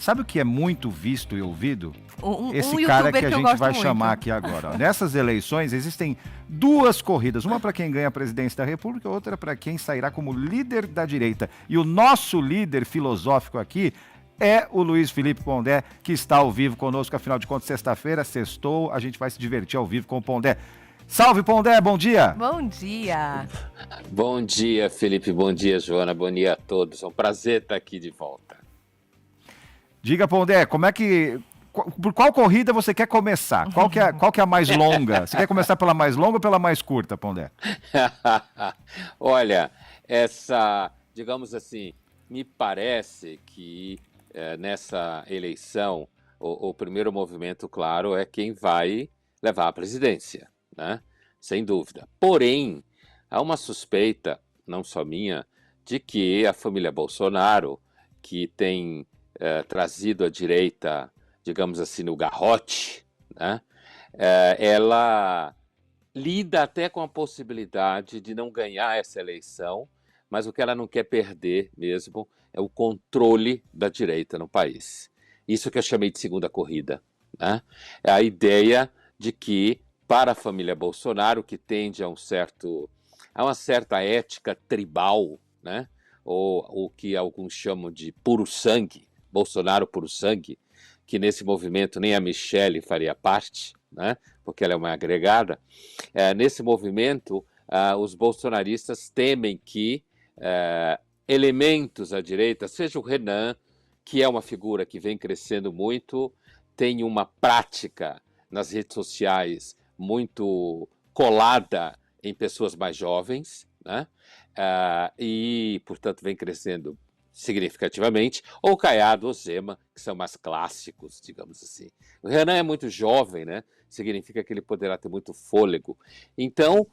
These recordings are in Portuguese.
Sabe o que é muito visto e ouvido? Esse Um cara youtuber que a que eu gente gosto vai muito. chamar aqui agora. Ó. Nessas eleições existem duas corridas, uma para quem ganha a presidência da República, outra para quem sairá como líder da direita. E o nosso líder filosófico aqui é o Luiz Felipe Pondé, que está ao vivo conosco, afinal de contas, sexta-feira, sextou, a gente vai se divertir ao vivo com o Pondé. Salve, Pondé, bom dia! Bom dia! Bom dia, Felipe, bom dia, Joana, bom dia a todos. É um prazer estar aqui de volta. Diga, Pondé, por qual corrida você quer começar? Qual que é a mais longa? Você quer começar pela mais longa ou pela mais curta, Pondé? Olha, digamos assim, me parece que nessa eleição, o primeiro movimento, claro, é quem vai levar a presidência, né? Sem dúvida. Porém, há uma suspeita, não só minha, de que a família Bolsonaro, que tem trazido a direita, digamos assim, no garrote, né? Ela lida até com a possibilidade de não ganhar essa eleição, mas o que ela não quer perder mesmo é o controle da direita no país. Isso que eu chamei de segunda corrida, né? É a ideia de que, para a família Bolsonaro, que tende a uma certa ética tribal, né? Ou o que alguns chamam de puro sangue, Bolsonaro puro sangue, que nesse movimento nem a Michelle faria parte, né? Porque ela é uma agregada. Nesse movimento, os bolsonaristas temem que elementos à direita, seja o Renan, que é uma figura que vem crescendo muito, tem uma prática nas redes sociais muito colada em pessoas mais jovens, né? E, portanto, vem crescendo significativamente, ou Caiado ou Zema, que são mais clássicos, digamos assim. O Renan é muito jovem, né? Significa que ele poderá ter muito fôlego. Então,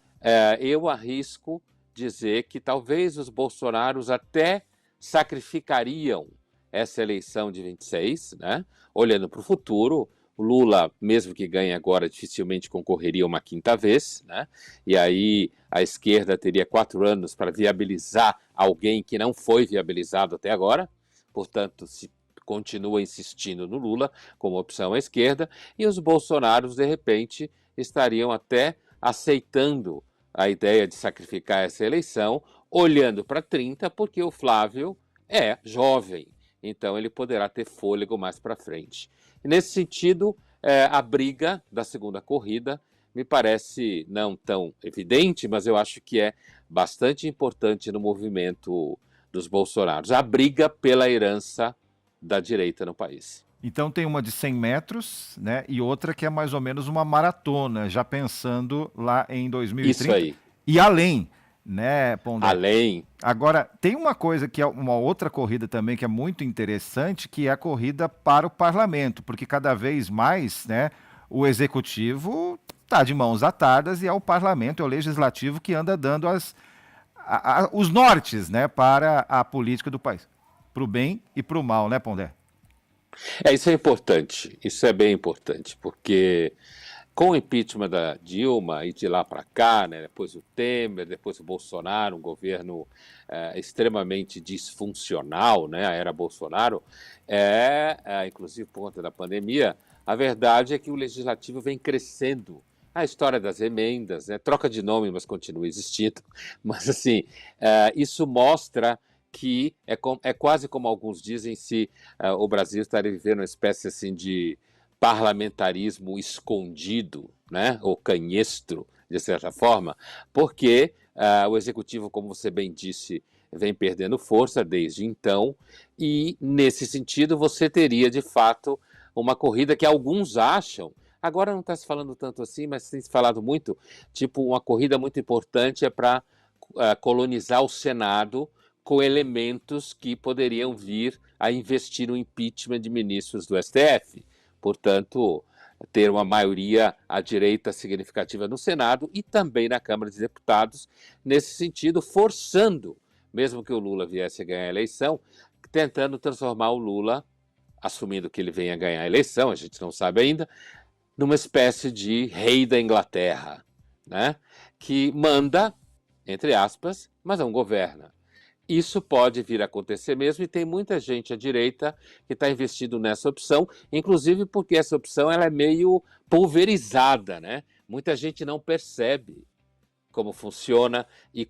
eu arrisco dizer que talvez os bolsonaros até sacrificariam essa eleição de 26, né? Olhando para o futuro. O Lula, mesmo que ganhe agora, dificilmente concorreria uma quinta vez, né? E aí a esquerda teria 4 anos para viabilizar alguém que não foi viabilizado até agora, portanto, se continua insistindo no Lula como opção à esquerda, e os bolsonaros, de repente, estariam até aceitando a ideia de sacrificar essa eleição, olhando para 30, porque o Flávio é jovem, então ele poderá ter fôlego mais para frente. E nesse sentido, a briga da segunda corrida me parece não tão evidente, mas eu acho que é bastante importante no movimento dos bolsonaros. A briga pela herança da direita no país. Então tem uma de 100 metros, né? E outra que é mais ou menos uma maratona, já pensando lá em 2030. Isso aí. E além, né, Pondé? Além. Agora, tem uma coisa que é uma outra corrida também que é muito interessante, que é a corrida para o parlamento, porque cada vez mais, né, o executivo está de mãos atadas e é o parlamento, é o legislativo que anda dando os nortes, né, para a política do país, para o bem e para o mal, né, Pondé? Isso é importante, isso é bem importante, porque com o impeachment da Dilma e de lá para cá, né, depois o Temer, depois o Bolsonaro, um governo extremamente disfuncional, né, a era Bolsonaro, inclusive por conta da pandemia, a verdade é que o legislativo vem crescendo. A história das emendas, né, troca de nome, mas continua existindo, mas assim, isso mostra que é quase como alguns dizem, se o Brasil estaria vivendo uma espécie assim de parlamentarismo escondido, né, ou canhestro, de certa forma, porque o executivo, como você bem disse, vem perdendo força desde então, e nesse sentido você teria, de fato, uma corrida que alguns acham, agora não está se falando tanto assim, mas tem se falado muito, tipo, uma corrida muito importante é para colonizar o Senado com elementos que poderiam vir a investir no impeachment de ministros do STF. Portanto, ter uma maioria à direita significativa no Senado e também na Câmara dos Deputados, nesse sentido, forçando, mesmo que o Lula viesse a ganhar a eleição, tentando transformar o Lula, assumindo que ele venha a ganhar a eleição, a gente não sabe ainda, numa espécie de rei da Inglaterra, né? Que manda, entre aspas, mas não governa. isso pode vir a acontecer mesmo, e tem muita gente à direita que está investindo nessa opção, inclusive porque essa opção ela é meio pulverizada, né? Muita gente não percebe como funciona e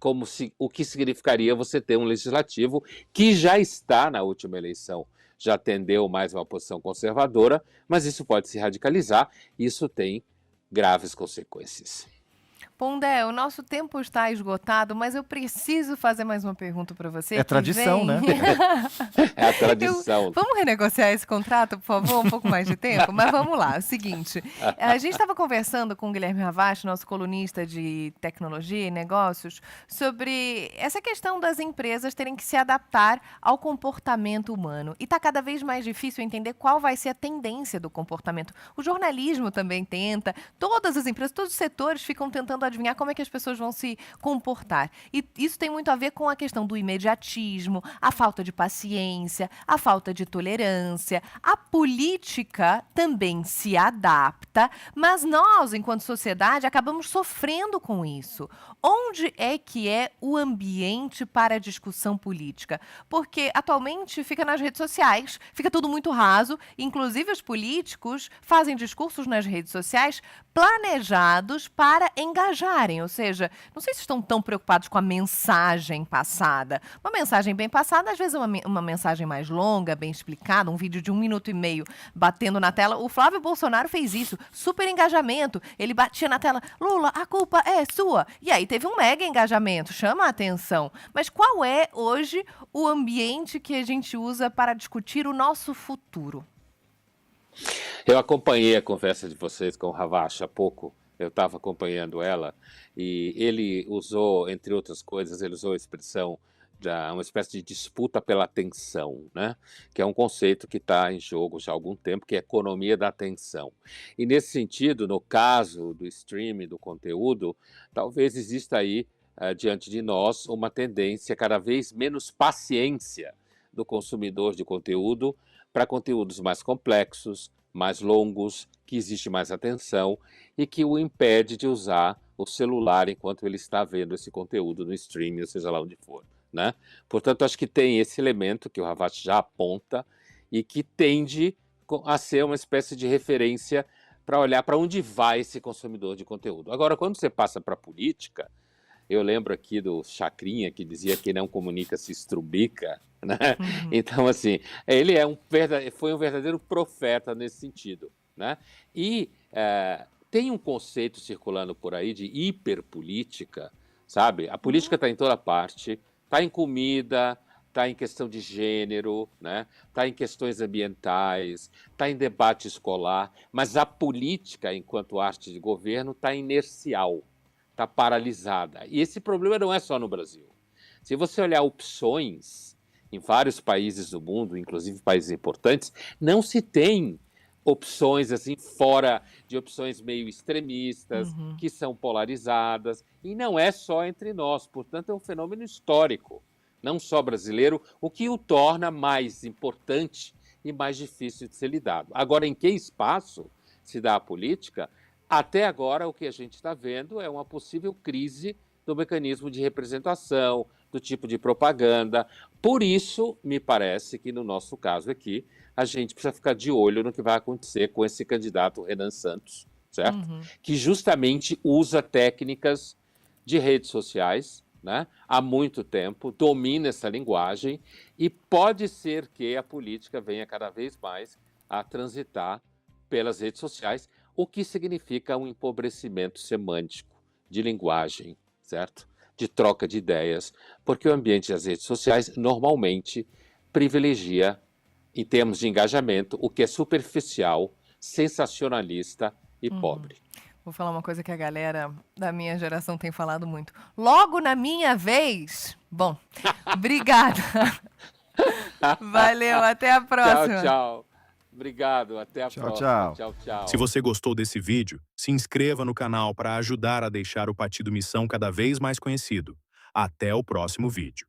o que significaria você ter um legislativo que já está na última eleição, já tendeu mais uma posição conservadora, mas isso pode se radicalizar e isso tem graves consequências. Pondé, o nosso tempo está esgotado, mas eu preciso fazer mais uma pergunta para você. É tradição, né? É a tradição. Vamos renegociar esse contrato, por favor? Um pouco mais de tempo? Mas vamos lá, é o seguinte. A gente estava conversando com o Guilherme Ravache, nosso colunista de tecnologia e negócios, sobre essa questão das empresas terem que se adaptar ao comportamento humano. E está cada vez mais difícil entender qual vai ser a tendência do comportamento. O jornalismo também tenta, todas as empresas, todos os setores ficam tentando adivinhar como é que as pessoas vão se comportar. E isso tem muito a ver com a questão do imediatismo, a falta de paciência, a falta de tolerância. A política também se adapta, mas nós, enquanto sociedade, acabamos sofrendo com isso. Onde é que é o ambiente para a discussão política? Porque atualmente fica nas redes sociais, fica tudo muito raso, inclusive os políticos fazem discursos nas redes sociais planejados para engajarem, ou seja, não sei se estão tão preocupados com a mensagem passada. Uma mensagem bem passada, às vezes uma mensagem mais longa, bem explicada, um vídeo de 1 minuto e meio batendo na tela. O Flávio Bolsonaro fez isso, super engajamento. Ele batia na tela, Lula, a culpa é sua. E aí teve um mega engajamento, chama a atenção. Mas qual é hoje o ambiente que a gente usa para discutir o nosso futuro? Eu acompanhei a conversa de vocês com o Ravache há pouco, eu estava acompanhando ela, e ele usou, entre outras coisas, ele usou a expressão de uma espécie de disputa pela atenção, né? Que é um conceito que está em jogo já há algum tempo, que é a economia da atenção. E nesse sentido, no caso do streaming, do conteúdo, talvez exista aí, diante de nós, uma tendência cada vez menos paciência do consumidor de conteúdo para conteúdos mais complexos, mais longos, que existe mais atenção e que o impede de usar o celular enquanto ele está vendo esse conteúdo no streaming, ou seja lá onde for, né? Portanto, acho que tem esse elemento que o Ravache já aponta e que tende a ser uma espécie de referência para olhar para onde vai esse consumidor de conteúdo. Agora, quando você passa para a política, eu lembro aqui do Chacrinha, que dizia que não comunica se estrubica, né? Então, assim, ele foi um verdadeiro profeta nesse sentido, né? E tem um conceito circulando por aí de hiperpolítica, sabe? A política está em toda parte, está em comida, está em questão de gênero, né? Está em questões ambientais, está em debate escolar, mas a política, enquanto arte de governo, está inercial, está paralisada. E esse problema não é só no Brasil. Se você olhar opções em vários países do mundo, inclusive países importantes, não se tem opções assim fora de opções meio extremistas, que são polarizadas, e não é só entre nós, portanto é um fenômeno histórico, não só brasileiro, o que o torna mais importante e mais difícil de ser lidado. Agora, em que espaço se dá a política? Até agora, o que a gente está vendo é uma possível crise do mecanismo de representação, do tipo de propaganda. Por isso, me parece que, no nosso caso aqui, a gente precisa ficar de olho no que vai acontecer com esse candidato Renan Santos, certo? Que justamente usa técnicas de redes sociais, né, há muito tempo, domina essa linguagem e pode ser que a política venha cada vez mais a transitar pelas redes sociais, o que significa um empobrecimento semântico de linguagem, certo? De troca de ideias, porque o ambiente das redes sociais normalmente privilegia, em termos de engajamento, o que é superficial, sensacionalista e pobre. Vou falar uma coisa que a galera da minha geração tem falado muito. Logo na minha vez. Bom, obrigada. Valeu, até a próxima. Tchau, tchau. Obrigado, até a próxima. Tchau. Tchau, tchau. Se você gostou desse vídeo, se inscreva no canal para ajudar a deixar o Partido Missão cada vez mais conhecido. Até o próximo vídeo.